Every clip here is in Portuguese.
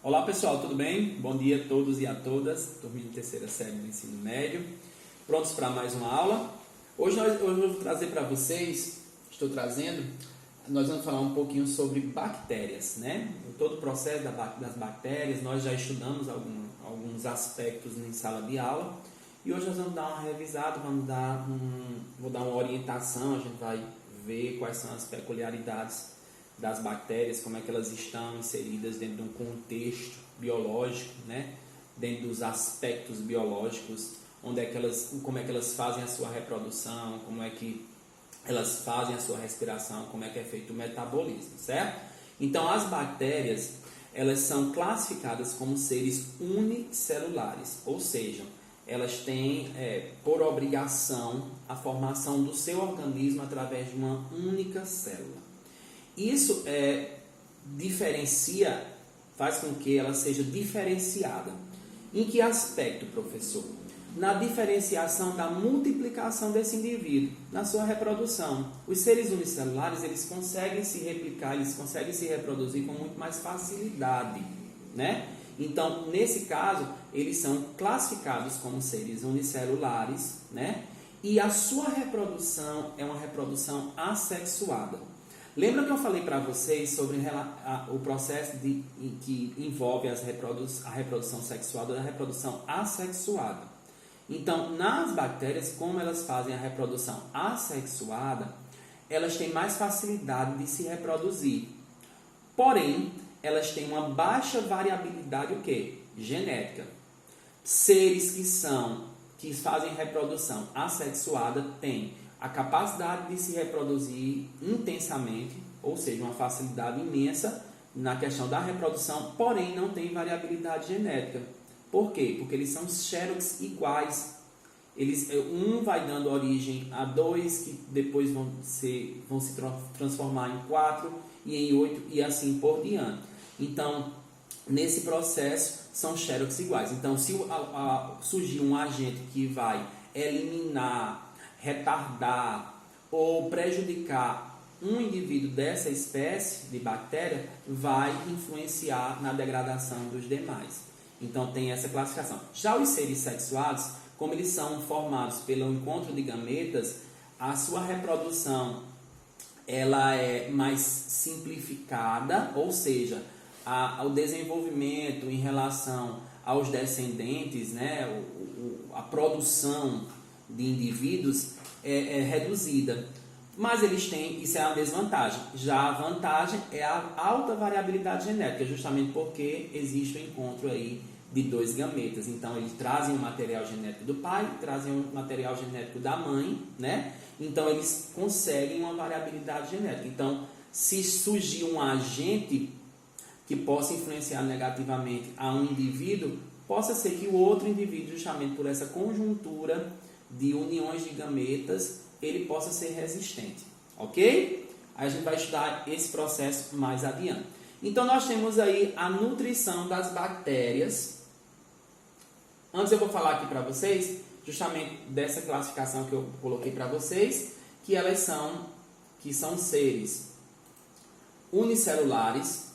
Olá pessoal, tudo bem? Bom dia a todos e a todas, turminha de terceira série do ensino médio, prontos para mais uma aula? Hoje eu vou trazer para vocês, nós vamos falar um pouquinho sobre bactérias, né? Todo o processo das bactérias, nós já estudamos alguns aspectos em sala de aula e hoje nós vamos dar uma revisada, vou dar uma orientação, a gente vai ver quais são as peculiaridades das bactérias, como é que elas estão inseridas dentro de um contexto biológico, né? Dentro dos aspectos biológicos, como é que elas fazem a sua reprodução, como é que elas fazem a sua respiração, como é que é feito o metabolismo, certo? Então, as bactérias, elas são classificadas como seres unicelulares, ou seja, elas têm por obrigação a formação do seu organismo através de uma única célula. Isso faz com que ela seja diferenciada. Em que aspecto, professor? Na diferenciação da multiplicação desse indivíduo, na sua reprodução. Os seres unicelulares, eles conseguem se replicar, eles conseguem se reproduzir com muito mais facilidade, né? Então, nesse caso, eles são classificados como seres unicelulares, né? E a sua reprodução é uma reprodução assexuada. Lembra que eu falei para vocês sobre o processo que envolve a reprodução sexuada e a reprodução assexuada? Então, nas bactérias, como elas fazem a reprodução assexuada, elas têm mais facilidade de se reproduzir. Porém, elas têm uma baixa variabilidade genética. Seres que fazem reprodução assexuada têm a capacidade de se reproduzir intensamente, ou seja, uma facilidade imensa na questão da reprodução, porém não tem variabilidade genética. Por quê? Porque eles são xerox iguais. Um vai dando origem a 2, que depois vão se transformar em 4 e em 8 e assim por diante. Então, nesse processo, são xerox iguais. Então, se surgir um agente que vai eliminar, retardar ou prejudicar um indivíduo dessa espécie de bactéria, vai influenciar na degradação dos demais. Então tem essa classificação. Já os seres sexuados, como eles são formados pelo encontro de gametas, a sua reprodução ela é mais simplificada, ou seja, o desenvolvimento em relação aos descendentes, né, a produção de indivíduos é reduzida. Mas eles têm, isso é a desvantagem. Já a vantagem é a alta variabilidade genética, justamente porque existe o encontro aí de dois gametas. Então, eles trazem o material genético do pai, trazem o material genético da mãe, né? Então, eles conseguem uma variabilidade genética. Então, se surgir um agente que possa influenciar negativamente a um indivíduo, possa ser que o outro indivíduo, justamente por essa conjuntura de uniões de gametas, ele possa ser resistente, ok? Aí a gente vai estudar esse processo mais adiante. Então, nós temos aí a nutrição das bactérias. Antes eu vou falar aqui para vocês, justamente dessa classificação que eu coloquei para vocês, que são seres unicelulares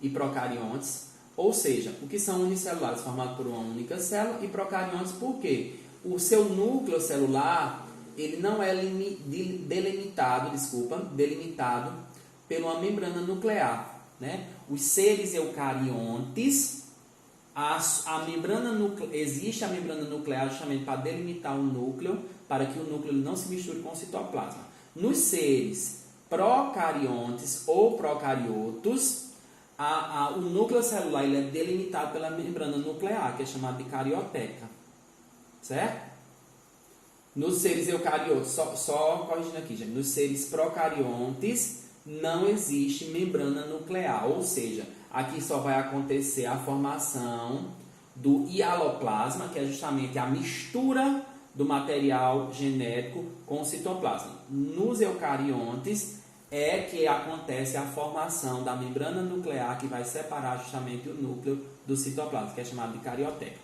e procariontes, ou seja, o que são unicelulares? Formados por uma única célula, e procariontes por quê? O seu núcleo celular, ele não é delimitado por uma membrana nuclear, né? Os seres eucariontes, existe a membrana nuclear justamente para delimitar o núcleo, para que o núcleo não se misture com o citoplasma. Nos seres procariontes ou procariotos, o núcleo celular ele é delimitado pela membrana nuclear, que é chamada de carioteca. Certo? Nos seres eucariotos, só corrigindo aqui, gente, nos seres procariontes não existe membrana nuclear, ou seja, aqui só vai acontecer a formação do hialoplasma, que é justamente a mistura do material genético com o citoplasma. Nos eucariontes é que acontece a formação da membrana nuclear que vai separar justamente o núcleo do citoplasma, que é chamado de carioteca.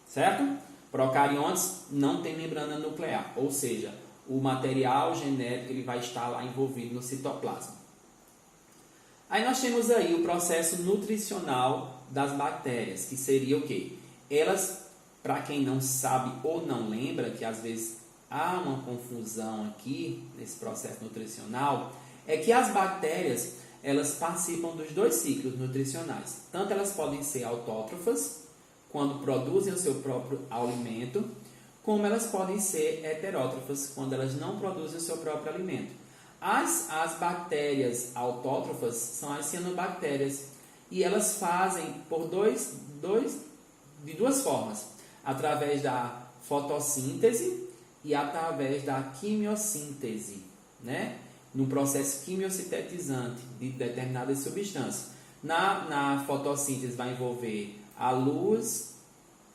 Certo? Procariontes não tem membrana nuclear, ou seja, o material genético ele vai estar lá envolvido no citoplasma. Aí nós temos aí o processo nutricional das bactérias, que seria o quê? Elas, para quem não sabe ou não lembra, que às vezes há uma confusão aqui nesse processo nutricional, é que as bactérias, elas participam dos dois ciclos nutricionais. Tanto elas podem ser autótrofas, quando produzem o seu próprio alimento, como elas podem ser heterótrofas, quando elas não produzem o seu próprio alimento. As bactérias autótrofas são as cianobactérias e elas fazem de duas formas, através da fotossíntese e através da quimiossíntese, né? No processo quimiosintetizante de determinadas substâncias. Na fotossíntese vai envolver a luz,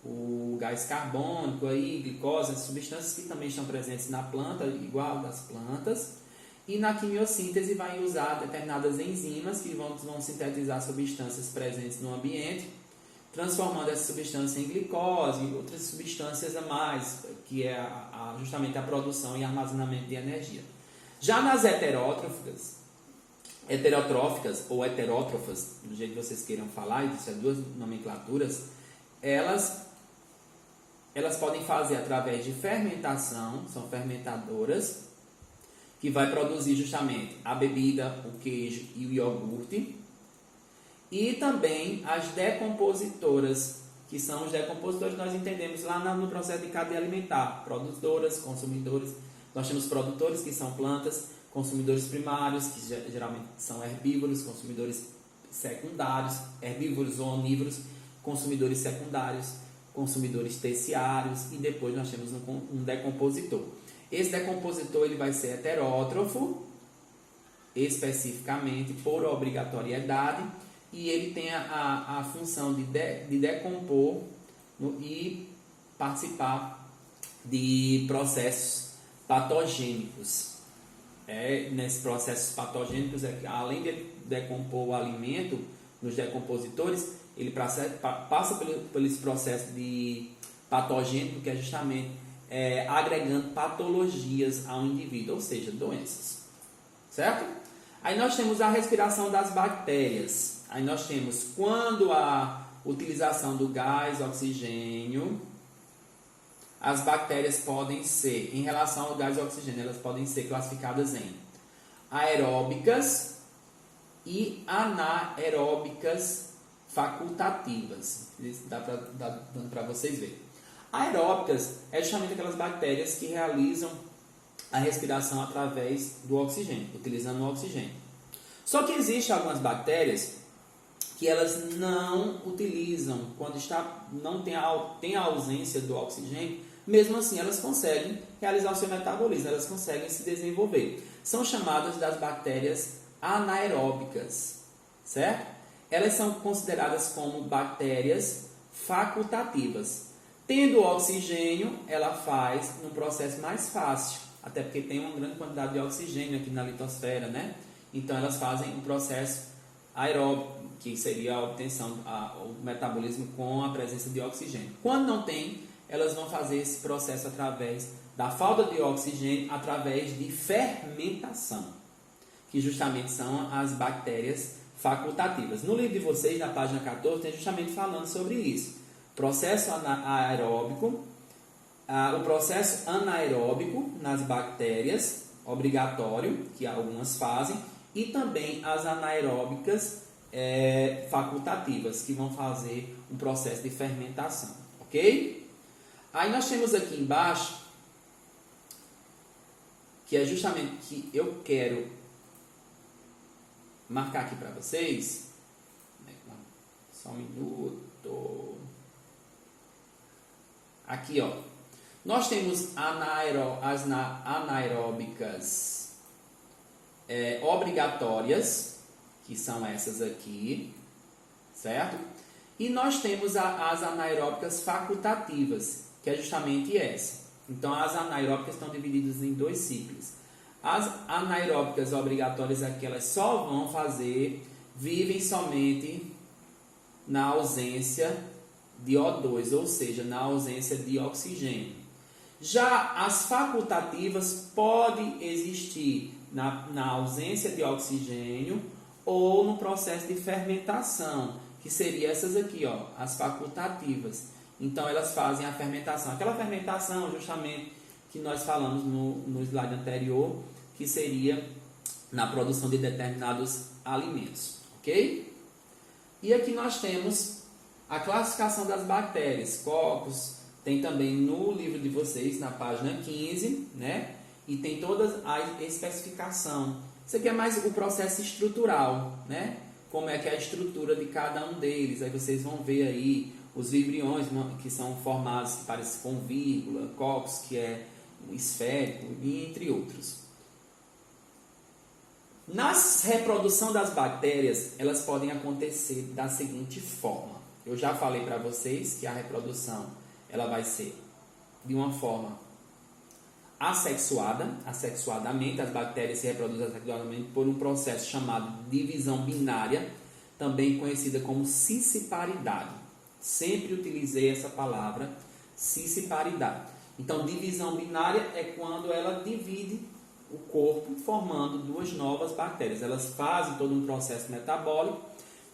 o gás carbônico, aí, glicose, substâncias que também estão presentes na planta, igual das plantas. E na quimiossíntese vai usar determinadas enzimas que vão sintetizar substâncias presentes no ambiente, transformando essa substância em glicose e outras substâncias a mais, que é justamente a produção e armazenamento de energia. Já nas heterótrofas ou heterótrofas, do jeito que vocês queiram falar, existem duas nomenclaturas, elas podem fazer através de fermentação, são fermentadoras, que vai produzir justamente a bebida, o queijo e o iogurte. E também as decompositoras, que são os decompositores que nós entendemos lá no processo de cadeia alimentar. Produtoras, consumidores. Nós temos produtores, que são plantas, consumidores primários, que geralmente são herbívoros, consumidores secundários, herbívoros ou onívoros, consumidores secundários, consumidores terciários, e depois nós temos um decompositor. Esse decompositor ele vai ser heterótrofo, especificamente por obrigatoriedade, e ele tem a função de decompor e participar de processos patogênicos. Nesses processos patogênicos, além de decompor o alimento nos decompositores, ele passa pelo esse processo de patogênico, que é justamente agregando patologias ao indivíduo, ou seja, doenças. Certo? Aí nós temos a respiração das bactérias. Aí nós temos quando a utilização do gás oxigênio, as bactérias podem ser, em relação ao gás oxigênio, elas podem ser classificadas em aeróbicas e anaeróbicas facultativas. Isso dá para vocês verem. Aeróbicas é justamente aquelas bactérias que realizam a respiração através do oxigênio, utilizando o oxigênio. Só que existem algumas bactérias que elas não utilizam, quando tem a ausência do oxigênio, mesmo assim elas conseguem realizar o seu metabolismo, elas conseguem se desenvolver. São chamadas das bactérias anaeróbicas, certo? Elas são consideradas como bactérias facultativas. Tendo oxigênio, ela faz um processo mais fácil, até porque tem uma grande quantidade de oxigênio aqui na litosfera, né? Então elas fazem um processo aeróbico, que seria a obtenção, o metabolismo com a presença de oxigênio. Quando não tem, elas vão fazer esse processo através da falta de oxigênio, através de fermentação, que justamente são as bactérias facultativas. No livro de vocês, na página 14, tem justamente falando sobre isso. Processo aeróbico, o processo anaeróbico nas bactérias, obrigatório, que algumas fazem, e também as anaeróbicas facultativas, que vão fazer um processo de fermentação, ok? Aí nós temos aqui embaixo, que é justamente que eu quero marcar aqui para vocês. Só um minuto. Aqui, ó. Nós temos as anaeróbicas obrigatórias, que são essas aqui, certo? E nós temos as anaeróbicas facultativas, que é justamente essa. Então, as anaeróbicas estão divididas em dois ciclos. As anaeróbicas obrigatórias aqui, elas só vão vivem somente na ausência de O2, ou seja, na ausência de oxigênio. Já as facultativas podem existir na ausência de oxigênio ou no processo de fermentação, que seria essas aqui, ó, as facultativas. Então, elas fazem a fermentação. Aquela fermentação, justamente, que nós falamos no slide anterior, que seria na produção de determinados alimentos, ok? E aqui nós temos a classificação das bactérias. Cocos, tem também no livro de vocês, na página 15, né? E tem toda a especificação. Isso aqui é mais o processo estrutural, né? Como é que é a estrutura de cada um deles. Aí vocês vão ver aí os vibriões, que são formados, que parecem com vírgula, cocos, que é esférico, e entre outros. Na reprodução das bactérias, elas podem acontecer da seguinte forma. Eu já falei para vocês que a reprodução ela vai ser de uma forma assexuadamente. As bactérias se reproduzem assexuadamente por um processo chamado divisão binária, também conhecida como cisciparidade. Sempre utilizei essa palavra, cisciparidade. Então, divisão binária é quando ela divide o corpo, formando duas novas bactérias. Elas fazem todo um processo metabólico.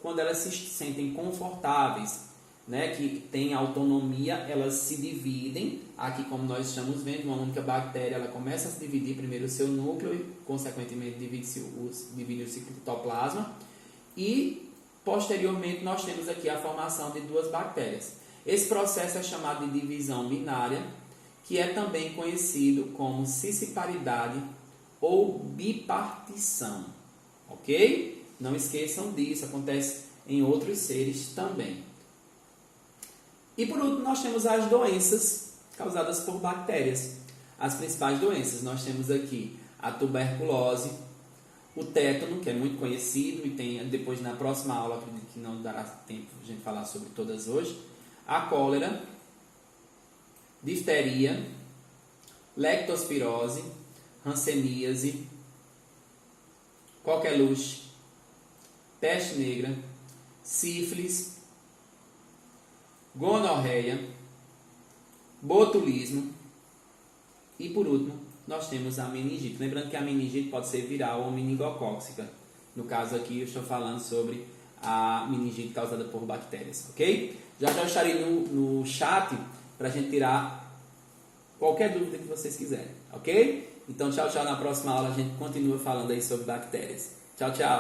Quando elas se sentem confortáveis, né, que têm autonomia, elas se dividem. Aqui, como nós estamos vendo, uma única bactéria, ela começa a se dividir primeiro o seu núcleo e, consequentemente, divide o citoplasma. E, posteriormente, nós temos aqui a formação de duas bactérias. Esse processo é chamado de divisão binária, que é também conhecido como cisciparidade ou bipartição, ok? Não esqueçam disso, acontece em outros seres também. E por último, nós temos as doenças causadas por bactérias. As principais doenças, nós temos aqui a tuberculose, o tétano, que é muito conhecido, e tem depois na próxima aula, acredito que não dará tempo de a gente falar sobre todas hoje, a cólera, difteria, leptospirose, hanseníase, coqueluche, peste negra, sífilis, gonorreia, botulismo e, por último, nós temos a meningite. Lembrando que a meningite pode ser viral ou meningocócica. No caso aqui, eu estou falando sobre a meningite causada por bactérias, ok? Já estarei no chat para a gente tirar qualquer dúvida que vocês quiserem, ok? Então, tchau, tchau. Na próxima aula a gente continua falando aí sobre bactérias. Tchau, tchau.